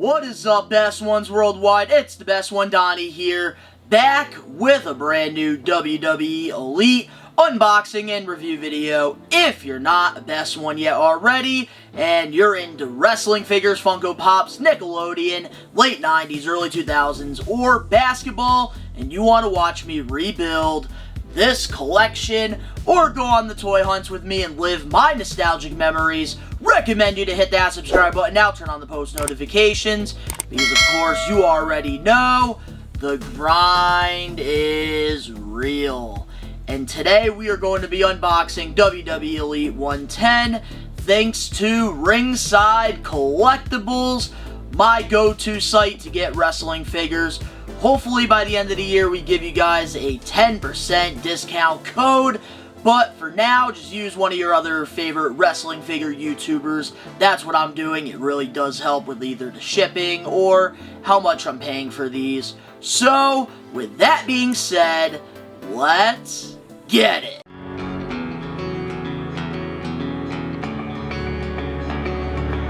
What is up, best ones worldwide? It's the best one, Donnie here, back with a brand new WWE Elite unboxing and review video. If you're not a best one yet already, and you're into wrestling figures, Funko Pops, Nickelodeon, late 90s, early 2000s, or basketball, and you want to watch me rebuild this collection, or go on the toy hunts with me and live my nostalgic memories, recommend you to hit that subscribe button now, turn on the post notifications, because of course you already know, the grind is real. And today we are going to be unboxing WWE Elite 110, thanks to Ringside Collectibles, my go-to site to get wrestling figures. Hopefully by the end of the year we give you guys a 10% discount code, but for now just use one of your other favorite wrestling figure YouTubers. That's what I'm doing. It really does help with either the shipping or how much I'm paying for these. So with that being said, let's get it.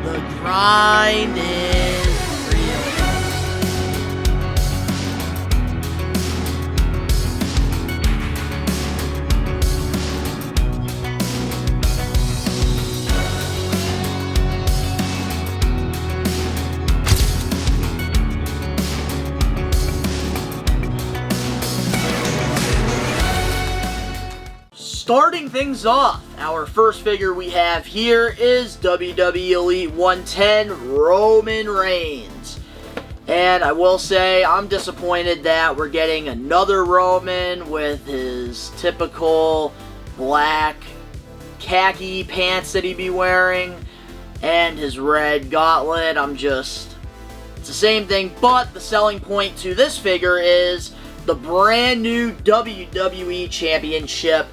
The grind is starting things off, our first figure we have here is WWE Elite 110 Roman Reigns. And I will say, I'm disappointed that we're getting another Roman with his typical black khaki pants that he'd be wearing and his red gauntlet. It's the same thing, but the selling point to this figure is the brand new WWE Championship.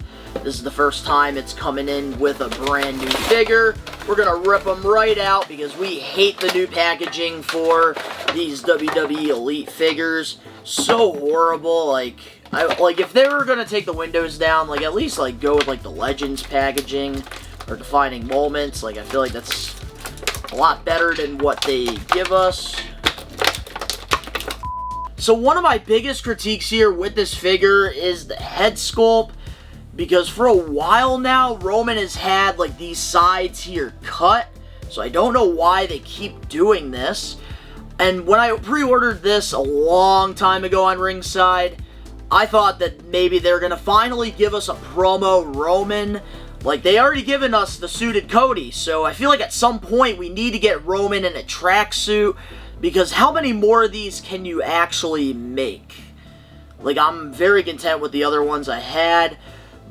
This is the first time it's coming in with a brand new figure. We're going to rip them right out because we hate the new packaging for these WWE Elite figures. So horrible. Like if they were going to take the windows down, at least go with the Legends packaging or defining moments. I feel like that's a lot better than what they give us. So one of my biggest critiques here with this figure is the head sculpt. Because for a while now, Roman has had these sides here cut. So I don't know why they keep doing this. And when I pre-ordered this a long time ago on Ringside, I thought that maybe they're going to finally give us a promo Roman. They already given us the suited Cody. So I feel like at some point we need to get Roman in a tracksuit. Because how many more of these can you actually make? I'm very content with the other ones I had.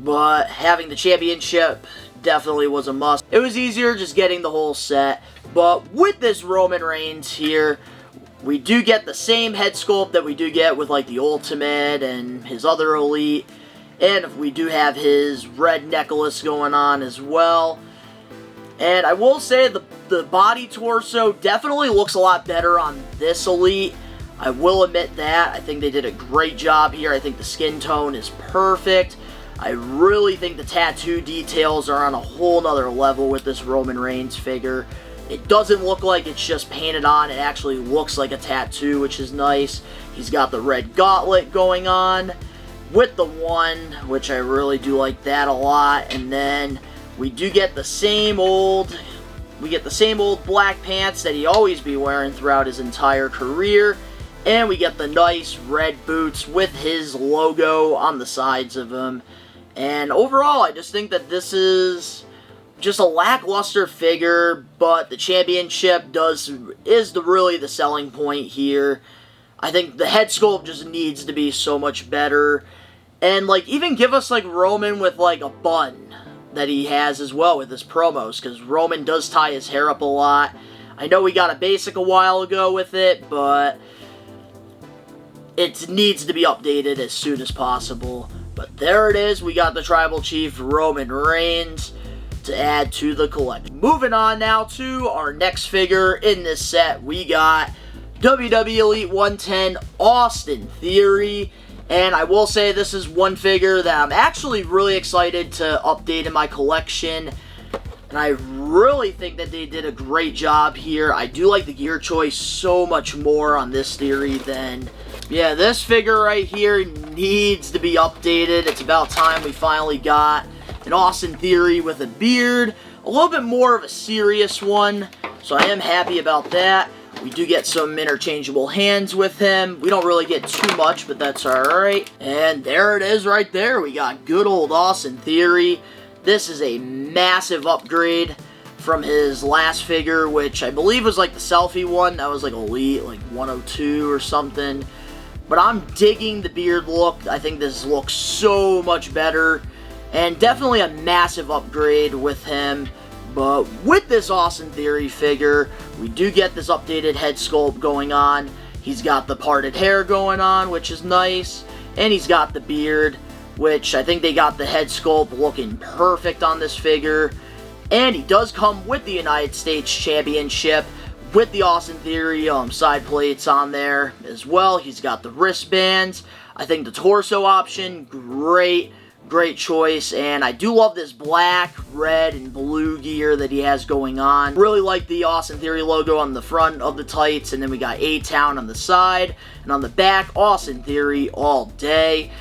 But having the championship definitely was a must. It was easier just getting the whole set. But with this Roman Reigns here, we do get the same head sculpt that we do get with the Ultimate and his other Elite. And we do have his red necklace going on as well. And I will say the body torso definitely looks a lot better on this Elite. I will admit that. I think they did a great job here. I think the skin tone is perfect. I really think the tattoo details are on a whole nother level with this Roman Reigns figure. It doesn't look like it's just painted on. It actually looks like a tattoo, which is nice. He's got the red gauntlet going on with the one, which I really do like that a lot. And then we do get the same old black pants that he always be wearing throughout his entire career. And we get the nice red boots with his logo on the sides of them. And overall, I just think that this is just a lackluster figure, but the championship is really the selling point here. I think the head sculpt just needs to be so much better. And even give us Roman with a bun that he has as well with his promos, because Roman does tie his hair up a lot. I know we got a basic a while ago with it, but it needs to be updated as soon as possible. But there it is, we got the Tribal Chief Roman Reigns to add to the collection. Moving on now to our next figure in this set, we got WWE Elite 110 Austin Theory. And I will say this is one figure that I'm actually really excited to update in my collection. And I really think that they did a great job here. I do like the gear choice so much more on this theory than... Yeah, this figure right here needs to be updated. It's about time we finally got an Austin Theory with a beard. A little bit more of a serious one. So I am happy about that. We do get some interchangeable hands with him. We don't really get too much, but that's alright. And there it is right there. We got good old Austin Theory. This is a massive upgrade from his last figure, which I believe was like the selfie one. That was like Elite, like 102 or something. But I'm digging the beard look. I think this looks so much better. And definitely a massive upgrade with him. But with this Austin Theory figure, we do get this updated head sculpt going on. He's got the parted hair going on, which is nice. And he's got the beard, which I think they got the head sculpt looking perfect on this figure. And he does come with the United States Championship with the Austin Theory side plates on there as well. He's got the wristbands. I think the torso option, great choice. And I do love this black, red, and blue gear that he has going on. Really like the Austin Theory logo on the front of the tights. And then we got A-Town on the side. And on the back, Austin Theory all day.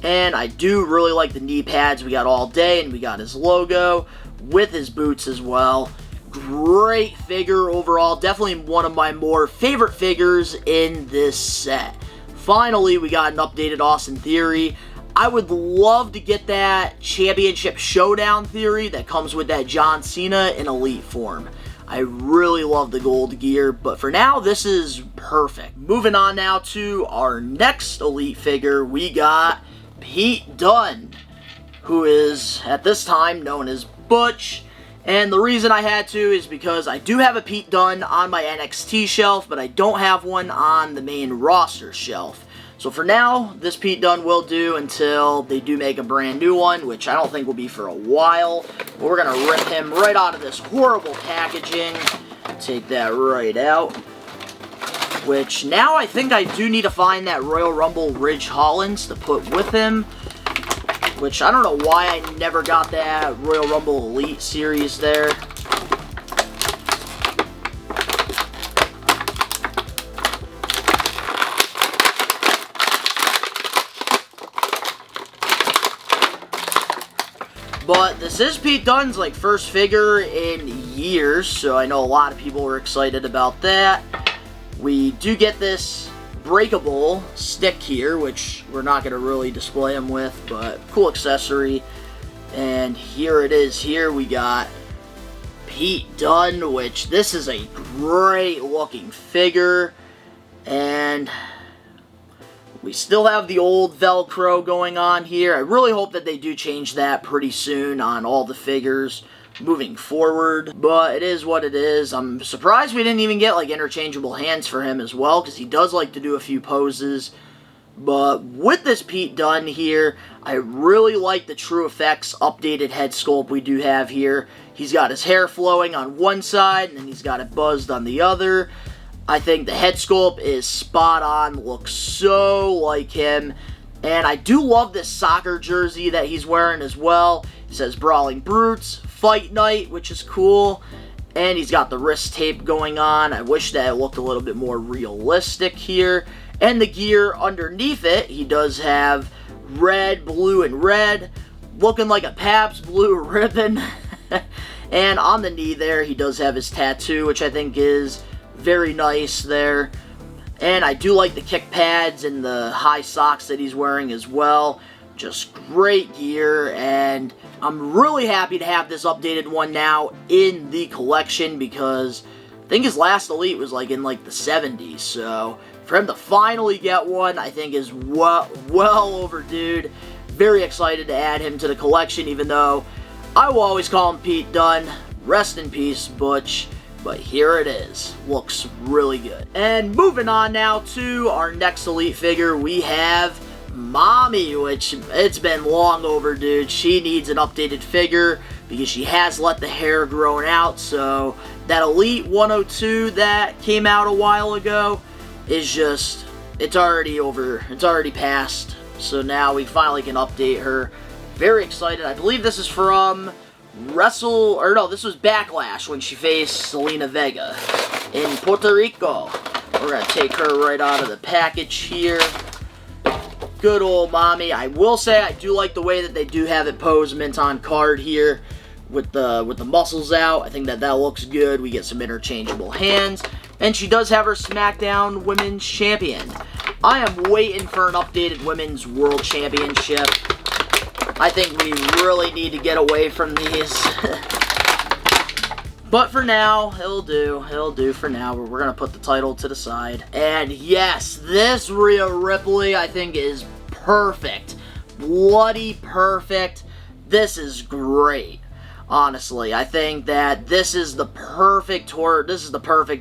And I do really like the knee pads. We got all day, and we got his logo with his boots as well. Great figure overall. Definitely one of my more favorite figures in this set. Finally, we got an updated Austin Theory. I would love to get that Championship Showdown Theory that comes with that John Cena in Elite form. I really love the gold gear, but for now, this is perfect. Moving on now to our next Elite figure, we got Pete Dunne, who is, at this time, known as Butch. And the reason I had to is because I do have a Pete Dunne on my NXT shelf, but I don't have one on the main roster shelf. So for now, this Pete Dunne will do until they do make a brand new one, which I don't think will be for a while. But we're going to rip him right out of this horrible packaging. Take that right out. Which, now I think I do need to find that Royal Rumble Ridge Hollins to put with him. Which, I don't know why I never got that Royal Rumble Elite series there. But this is Pete Dunne's like first figure in years, so I know a lot of people were excited about that. We do get this breakable stick here, which we're not going to really display him with, but cool accessory. And here it is. Here we got Pete Dunne, which this is a great looking figure. And we still have the old Velcro going on here. I really hope that they do change that pretty soon on all the figures moving forward. But it is what it is. I'm surprised we didn't even get like interchangeable hands for him as well, because he does like to do a few poses. But with this Pete Dunne here, I really like the True Effects updated head sculpt we do have here. He's got his hair flowing on one side, and then he's got it buzzed on the other. I think the head sculpt is spot on, looks so like him. And I do love this soccer jersey that he's wearing as well. It says Brawling Brutes, Fight Night, which is cool. And he's got the wrist tape going on. I wish that it looked a little bit more realistic here. And the gear underneath it, he does have red, blue, and red, looking like a Pabst Blue Ribbon. And on the knee there, he does have his tattoo, which I think is very nice there. And I do like the kick pads and the high socks that he's wearing as well. Just great gear, and I'm really happy to have this updated one now in the collection, because I think his last Elite was like in like the 70s, so for him to finally get one, I think is well overdue. Very excited to add him to the collection, even though I will always call him Pete Dunne. Rest in peace, Butch. But here it is. Looks really good. And moving on now to our next Elite figure, we have Mommy, which it's been long overdue. She needs an updated figure because she has let the hair grow out. So that Elite 102 that came out a while ago is just, it's already over. It's already passed. So now we finally can update her. Very excited. I believe this is from this was Backlash when she faced Selena Vega in Puerto Rico. We're going to take her right out of the package here. Good old mommy. I will say I do like the way that they do have it posed mint on card here with the muscles out. I think that looks good. We get some interchangeable hands. And she does have her SmackDown Women's Champion. I am waiting for an updated Women's World Championship. I think we really need to get away from these. But for now, it'll do. It'll do for now. We're going to put the title to the side. And yes, this Rhea Ripley, I think, is perfect. Bloody perfect. This is great. Honestly, I think that this is the perfect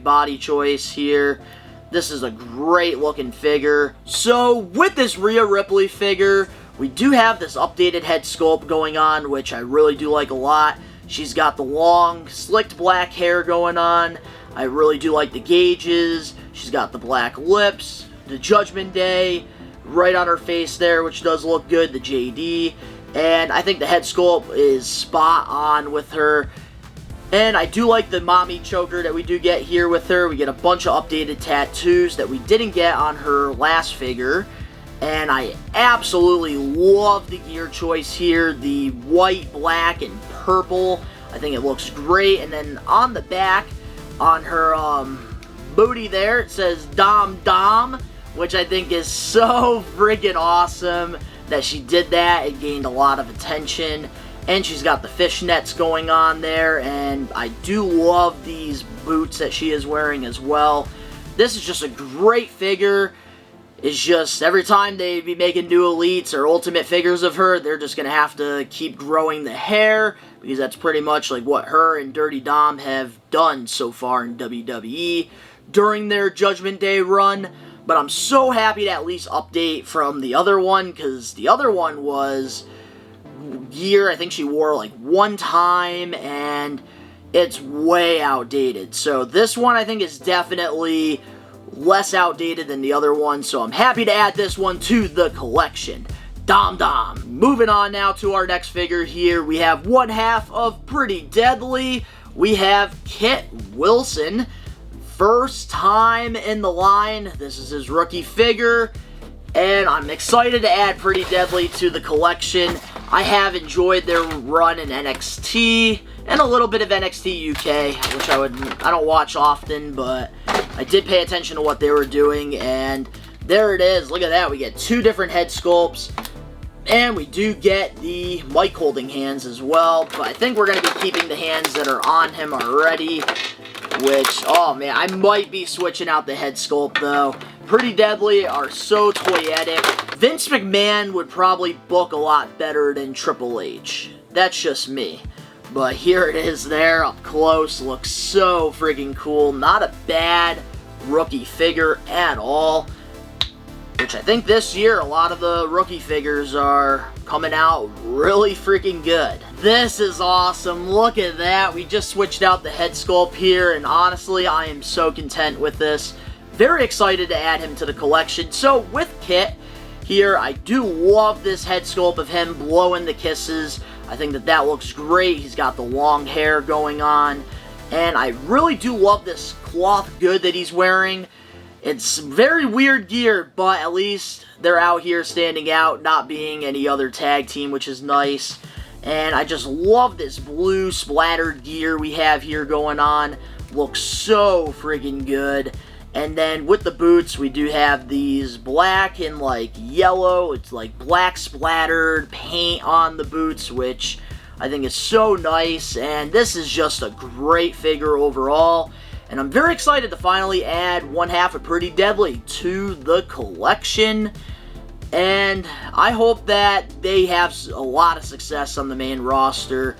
body choice here. This is a great looking figure. So, with this Rhea Ripley figure, we do have this updated head sculpt going on, which I really do like a lot. She's got the long, slicked black hair going on. I really do like the gauges. She's got the black lips, the Judgment Day right on her face there, which does look good, the JD. And I think the head sculpt is spot on with her. And I do like the mommy choker that we do get here with her. We get a bunch of updated tattoos that we didn't get on her last figure. And I absolutely love the gear choice here. The white, black, and purple. I think it looks great. And then on the back, on her booty there, it says Dom Dom, which I think is so freaking awesome that she did that. It gained a lot of attention. And she's got the fishnets going on there. And I do love these boots that she is wearing as well. This is just a great figure. It's just, every time they be making new elites or ultimate figures of her, they're just going to have to keep growing the hair, because that's pretty much like what her and Dirty Dom have done so far in WWE during their Judgment Day run. But I'm so happy to at least update from the other one, because the other one was gear I think she wore like one time, and it's way outdated. So this one I think is definitely less outdated than the other one, so I'm happy to add this one to the collection. Dom Dom. Moving on now to our next figure here, we have one half of Pretty Deadly. We have Kit Wilson. First time in the line. This is his rookie figure, and I'm excited to add Pretty Deadly to the collection. I have enjoyed their run in NXT and a little bit of NXT UK, which I don't watch often, but I did pay attention to what they were doing, and there it is. Look at that. We get two different head sculpts, and we do get the mic holding hands as well, but I think we're going to be keeping the hands that are on him already, which, oh man, I might be switching out the head sculpt though. Pretty Deadly are so toyetic. Vince McMahon would probably book a lot better than Triple H. That's just me. But here it is there, up close. Looks so freaking cool. Not a bad rookie figure at all. Which I think this year, a lot of the rookie figures are coming out really freaking good. This is awesome. Look at that. We just switched out the head sculpt here, and honestly, I am so content with this. Very excited to add him to the collection. So, with Kit here, I do love this head sculpt of him blowing the kisses. I think that looks great. He's got the long hair going on. And I really do love this cloth good that he's wearing. It's very weird gear, but at least they're out here standing out, not being any other tag team, which is nice. And I just love this blue splattered gear we have here going on. Looks so freaking good. And then with the boots, we do have these black and like yellow. It's like black splattered paint on the boots, which I think is so nice. And this is just a great figure overall. And I'm very excited to finally add one half of Pretty Deadly to the collection. And I hope that they have a lot of success on the main roster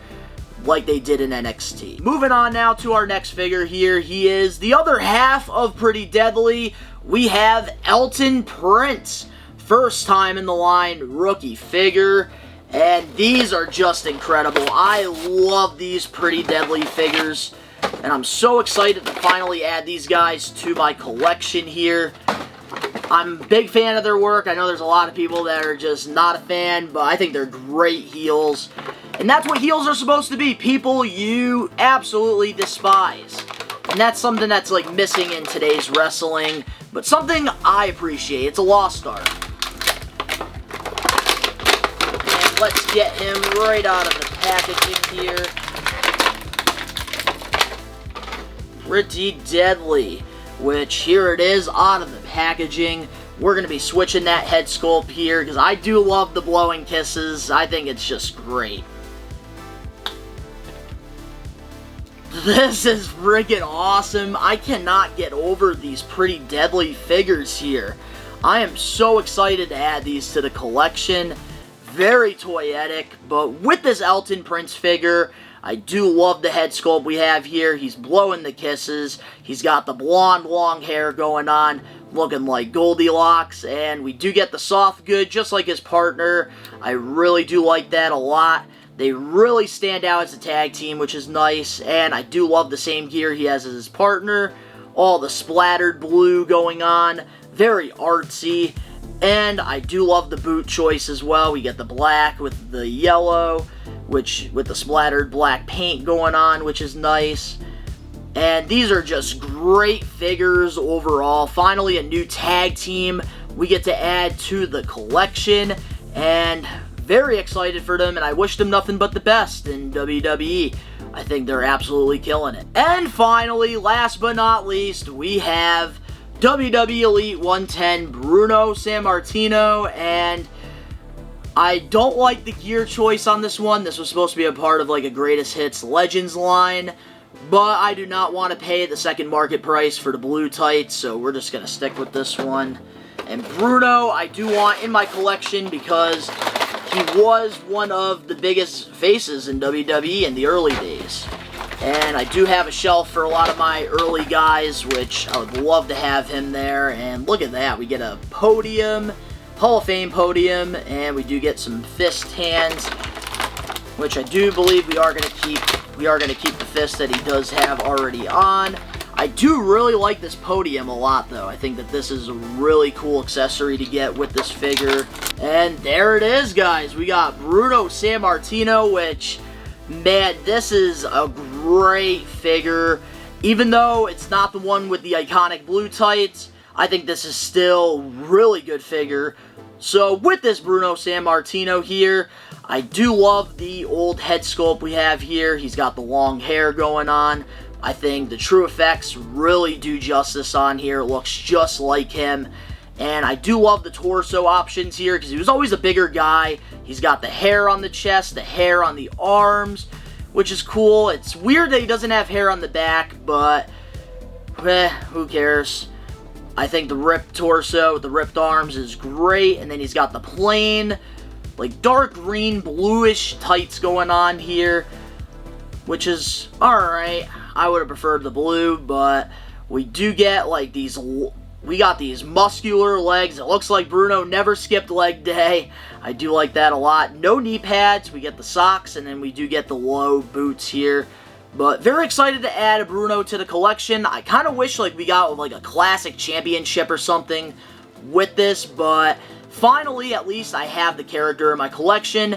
like they did in NXT. Moving on now to our next figure here. He is the other half of Pretty Deadly. We have Elton Prince. First time in the line, rookie figure. And these are just incredible. I love these Pretty Deadly figures. And I'm so excited to finally add these guys to my collection here. I'm a big fan of their work. I know there's a lot of people that are just not a fan, but I think they're great heels. And that's what heels are supposed to be. People you absolutely despise. And that's something that's like missing in today's wrestling. But something I appreciate. It's a lost art. And let's get him right out of the packaging here. Pretty deadly. Which, here it is out of the packaging. We're going to be switching that head sculpt here. Because I do love the blowing kisses. I think it's just great. This is freaking awesome. I cannot get over these pretty deadly figures here. I am so excited to add these to the collection. Very toyetic, but with this Elton Prince figure, I do love the head sculpt we have here. He's blowing the kisses. He's got the blonde long hair going on, looking like Goldilocks, and we do get the soft good just like his partner. I really do like that a lot. They really stand out as a tag team, which is nice, and I do love the same gear he has as his partner. All the splattered blue going on, very artsy, and I do love the boot choice as well. We get the black with the yellow, which with the splattered black paint going on, which is nice. And these are just great figures overall. Finally, a new tag team we get to add to the collection, and very excited for them, and I wish them nothing but the best in WWE. I think they're absolutely killing it. And finally, last but not least, we have WWE Elite 110 Bruno Sammartino, and I don't like the gear choice on this one. This was supposed to be a part of like a Greatest Hits Legends line, but I do not want to pay the second market price for the blue tights, so we're just going to stick with this one. And Bruno, I do want in my collection because he was one of the biggest faces in WWE in the early days. And I do have a shelf for a lot of my early guys, which I would love to have him there. And look at that, we get a podium, Hall of Fame podium, and we do get some fist hands, which I do believe we are going to keep. We are going to keep the fist that he does have already on. I do really like this podium a lot, though. I think that this is a really cool accessory to get with this figure. And there it is, guys. We got Bruno Sammartino, which, man, this is a great figure. Even though it's not the one with the iconic blue tights, I think this is still a really good figure. So, with this Bruno Sammartino here, I do love the old head sculpt we have here. He's got the long hair going on. I think the True Effects really do justice on here. It looks just like him. And I do love the torso options here because he was always a bigger guy. He's got the hair on the chest, the hair on the arms, which is cool. It's weird that he doesn't have hair on the back, but who cares? I think the ripped torso with the ripped arms is great. And then he's got the plain, like dark green, bluish tights going on here, which is alright. I would have preferred the blue, but we do get like these, we got these muscular legs. It looks like Bruno never skipped leg day. I do like that a lot. No knee pads. We get the socks, and then we do get the low boots here. But very excited to add a Bruno to the collection. I kind of wish like we got like a classic championship or something with this, but finally, at least I have the character in my collection.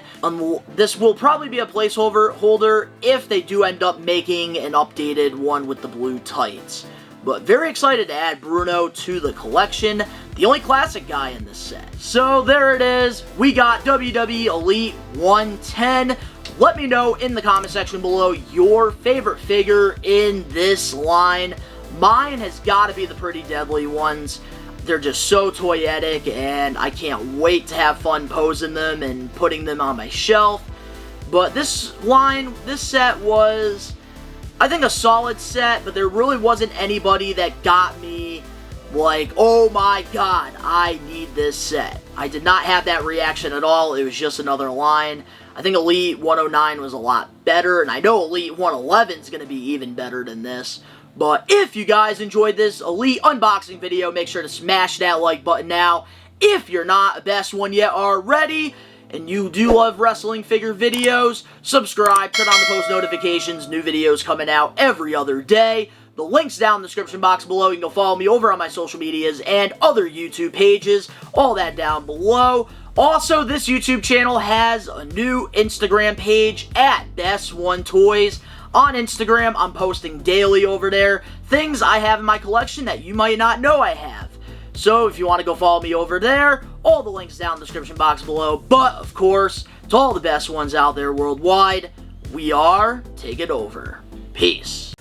This will probably be a placeholder if they do end up making an updated one with the blue tights. But very excited to add Bruno to the collection, the only classic guy in this set. So there it is. We got WWE Elite 110. Let me know in the comment section below your favorite figure in this line. Mine has got to be the Pretty Deadly ones. They're just so toyetic, and I can't wait to have fun posing them and putting them on my shelf. But this line, this set was, I think, a solid set, but there really wasn't anybody that got me like, oh my god, I need this set. I did not have that reaction at all. It was just another line. I think Elite 109 was a lot better, and I know Elite 111 is going to be even better than this. But if you guys enjoyed this Elite unboxing video, make sure to smash that like button now. If you're not a best one yet already, and you do love wrestling figure videos, subscribe, turn on the post notifications, new videos coming out every other day. The link's down in the description box below. You can go follow me over on my social medias and other YouTube pages. All that down below. Also, this YouTube channel has a new Instagram page at Best One Toys. On Instagram, I'm posting daily over there. Things I have in my collection that you might not know I have. So if you want to go follow me over there, all the links down in the description box below. But, of course, to all the best ones out there worldwide, we are Take It Over. Peace.